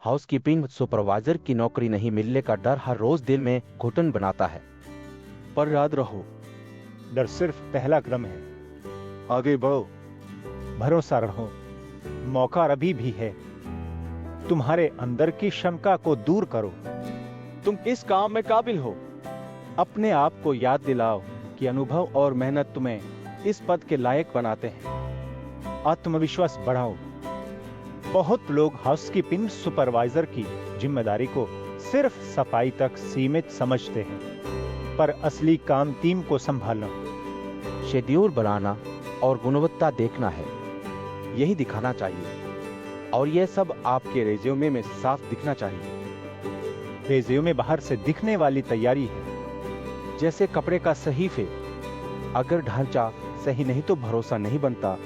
Housekeeping supervisor की नौकरी नहीं मिलने का डर हर रोज दिल में घुटन बनाता है। पर याद रहो, डर सिर्फ पहला कदम है। आगे बढ़ो। भरोसा रहो, मौका अभी भी है। तुम्हारे अंदर की शंका को दूर करो। तुम किस काम में काबिल हो? अपने आप को याद दिलाओ कि अनुभव और मेहनत तुम्हें इस पद के लायक बनाते हैं। आत्मविश्वास बढ़ाओ। बहुत लोग हाउसकीपिंग सुपरवाइजर की जिम्मेदारी को सिर्फ सफाई तक सीमित समझते हैं, पर असली काम टीम को संभालना, शेड्यूल बनाना और गुणवत्ता देखना है, यही दिखाना चाहिए। और यह सब आपके रेज्यूमे में साफ दिखना चाहिए। रेज्यूमे बाहर से दिखने वाली तैयारी है, जैसे कपड़े का सही फिट। अगर ढांचा सही नहीं तो भरोसा नहीं बनता।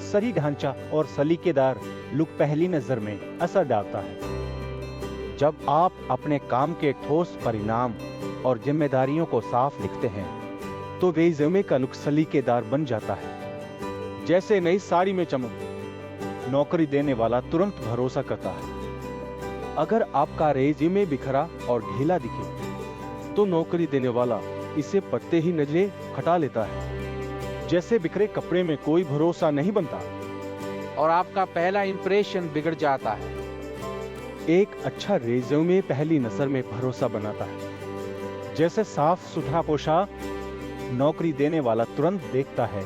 सही ढांचा और सलीकेदार लुक पहली नजर में असर डालता है। जब आप अपने काम के ठोस परिणाम और जिम्मेदारियों को साफ लिखते हैं तो रेज्यूमे का लुक सलीकेदार बन जाता है, जैसे नई साड़ी में चमक। नौकरी देने वाला तुरंत भरोसा करता है। अगर आपका रेज्यूमे बिखरा और ढीला दिखे तो नौकरी देने वाला इसे पढ़ते ही नजरें हटा लेता है। जैसे बिखरे कपड़े में कोई भरोसा नहीं बनता और आपका पहला इंप्रेशन बिगड़ जाता है। एक अच्छा रेज्यूमे पहली नजर में भरोसा बनाता है। जैसे साफ सुथरा पोशाक, नौकरी देने वाला तुरंत देखता है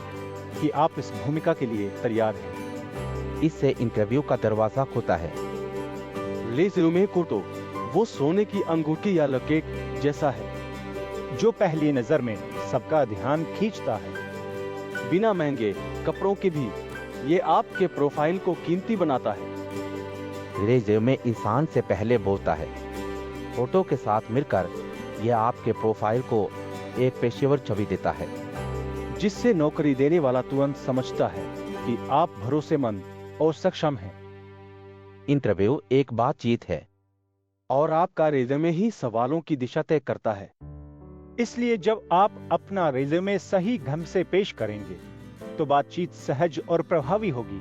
कि आप इस भूमिका के लिए तैयार हैं। इससे इंटरव्यू का दरवाजा खुलता है। रेज्यूमे को तो वो सोने की अंगूठी या लकीर जैसा है जो पहली नजर में सबका ध्यान खींचता है। बिना महंगे कपड़ों के भी ये आपके प्रोफाइल को कीमती बनाता है। रेज्यूमे इंसान से पहले बोलता है। फोटो के साथ मिलकर यह आपके प्रोफाइल को एक पेशेवर छवि देता है, जिससे नौकरी देने वाला तुरंत समझता है कि आप भरोसेमंद और सक्षम हैं। इंटरव्यू एक बातचीत है और आपका रेज्यूमे ही सवालों की दिशा तय करता है। इसलिए जब आप अपना रेज्यूमे सही ढंग से पेश करेंगे तो बातचीत सहज और प्रभावी होगी।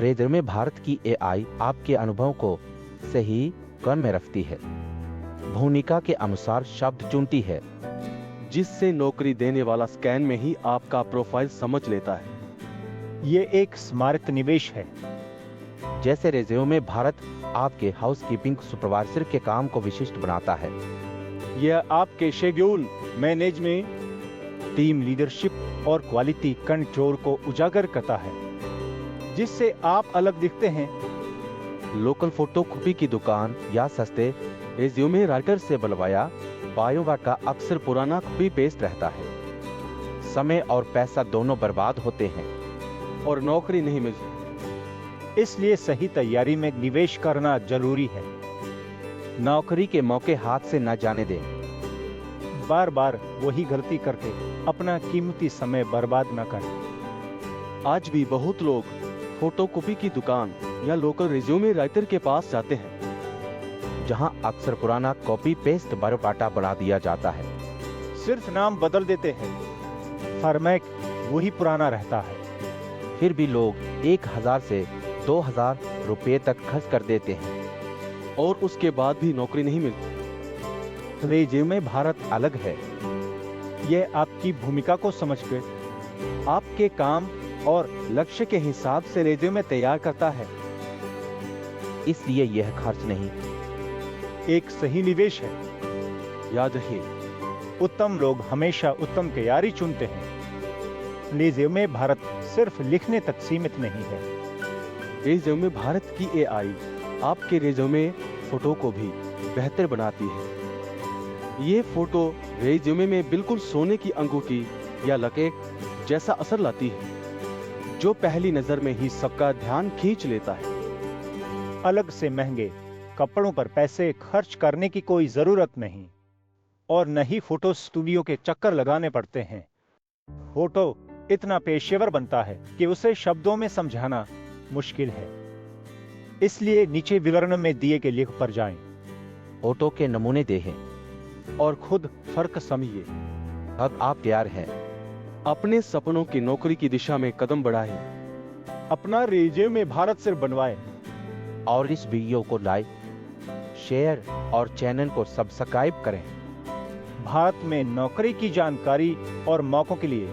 रेज्यूमे भारत की एआई आपके अनुभव को सही क्रम में रखती है, भूमिका के अनुसार शब्द चुनती है, जिससे नौकरी देने वाला स्कैन में ही आपका प्रोफाइल समझ लेता है। ये एक स्मारक निवेश है। जैसे रेज्यूमे भारत आपके हाउसकीपिंग सुपरवाइजर के काम को विशिष्ट बनाता है। यह आपके शेड्यूल मैनेजमेंट, टीम लीडरशिप और क्वालिटी कंट्रोल को उजागर करता है, जिससे आप अलग दिखते हैं। लोकल फोटोकॉपी की दुकान या सस्ते रेज्यूमे राइटर से बुलवाया बायोडाटा अक्सर पुराना कॉपी पेस्ट रहता है। समय और पैसा दोनों बर्बाद होते हैं और नौकरी नहीं मिलती। इसलिए सही तैयारी में निवेश करना जरूरी है। नौकरी के मौके हाथ से न जाने दें। बार बार वही गलती करके अपना कीमती समय बर्बाद न करें। आज भी बहुत लोग फोटोकॉपी की दुकान या लोकल रिज्यूमे राइटर के पास जाते हैं, जहां अक्सर पुराना कॉपी पेस्ट बायोडाटा बना दिया जाता है। सिर्फ नाम बदल देते हैं, फॉर्मेट वही पुराना रहता है। फिर भी लोग 1000 से 2000 रुपए तक खर्च कर देते हैं और उसके बाद भी नौकरी नहीं मिलती। रेज्यूमे भारत अलग है। यह आपकी भूमिका को समझकर आपके काम और लक्ष्य के हिसाब से रेज्यूमे तैयार करता है। इसलिए यह खर्च नहीं, एक सही निवेश है। याद रखिए, उत्तम लोग हमेशा उत्तम तैयारी चुनते हैं। रेज्यूमे भारत सिर्फ लिखने तक सीमित नहीं है। रेज्यूमे भारत की एआई आपके रेज्यूमे फोटो को भी बेहतर बनाती है। ये फोटो रेज्यूमे में बिल्कुल सोने की अंगूठी या लकीर जैसा असर लाती है, जो पहली नजर में ही सबका ध्यान खींच लेता है। अलग से महंगे कपड़ों पर पैसे खर्च करने की कोई जरूरत नहीं और न ही फोटो स्टूडियो के चक्कर लगाने पड़ते हैं। फोटो इतना पेशेवर बनता है कि उसे शब्दों में समझाना मुश्किल है। इसलिए नीचे विवरण में दिए गए लिंक पर जाएं। फोटो के नमूने देखें और खुद फर्क समझिए। अब आप तैयार हैं। अपने सपनों की नौकरी की दिशा में कदम बढ़ाएं। अपना रेज्यूमे भारत से बनवाएं। और इस वीडियो को लाइक, शेयर और चैनल को सब्सक्राइब करें। भारत में नौकरी की जानकारी और मौकों के लिए